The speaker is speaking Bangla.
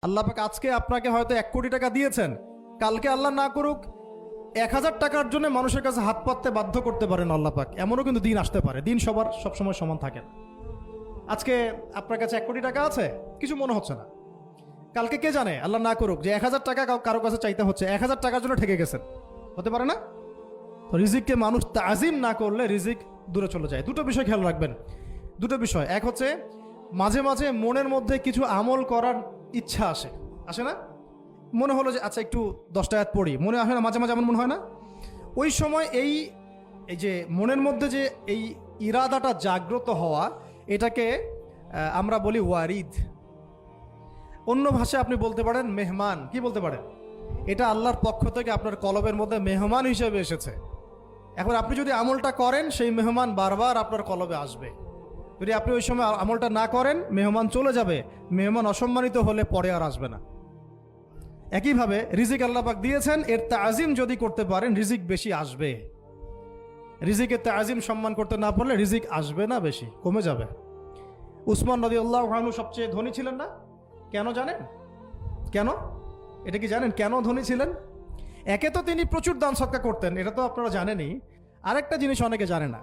আল্লাহ পাক আজকে আপনাকে হয়তো 1 কোটি টাকা দিয়েছেন, কালকে আল্লাহ না করুক 1000 টাকার জন্য মানুষের কাছে হাত পাততে বাধ্য করতে পারেন আল্লাহ পাক। এমনও কিন্তু দিন আসতে পারে, দিন সবার সবসময় সমান থাকে না। আজকে আপনার কাছে 1 কোটি টাকা আছে, কিছু মনে হচ্ছে না। কালকে কে জানে, আল্লাহ না করুক, যে 1000 টাকা কারো কাছে চাইতে হচ্ছে, 1000 টাকার জন্য ঠেকে গেছেন, হতে পারে না? তো রিজিককে মানুষ তাজিম না করলে রিজিক দূরে চলে যায়। দুটো বিষয় খেয়াল রাখবেন, দুটো বিষয়। এক হচ্ছে মাঝে মাঝে মনের মধ্যে কিছু আমল করার ইচ্ছা আসে না? মনে হলো যে আচ্ছা একটু 10টা আয়াত পড়ি, মনে আসে না? মাঝে মাঝে এমন মনে হয় না? ওই সময় এই যে মনের মধ্যে যে এই ইরাদাটা জাগ্রত হওয়া, এটাকে আমরা বলি ওয়ারিদ। অন্য ভাষায় আপনি বলতে পারেন মেহমান। কি বলতে পারেন? এটা আল্লাহর পক্ষ থেকে আপনার কলবের মধ্যে মেহমান হিসেবে এসেছে। এখন আপনি যদি আমলটা করেন, সেই মেহমান বারবার আপনার কলবে আসবে। যদি আপনি ওই সময় আমলটা না করেন, মেহমান চলে যাবে, মেহমান অসম্মানিত হলে পরে আর আসবে না। একইভাবে রিজিক আল্লাহ পাক দিয়েছেন, এর তাজিম যদি করতে পারেন রিজিক বেশি আসবে। রিজিকের তাজিম সম্মান করতে না পারলে রিজিক আসবে না, বেশি কমে যাবে। উসমান রাদিয়াল্লাহু আনহু সবচেয়ে ধনী ছিলেন না? কেন জানেন? কেন? এটা কি জানেন কেন ধনী ছিলেন? একে তো তিনি প্রচুর দান সদকা করতেন, এটা তো আপনারা জানেনই। আরেকটা জিনিস অনেকে জানে না,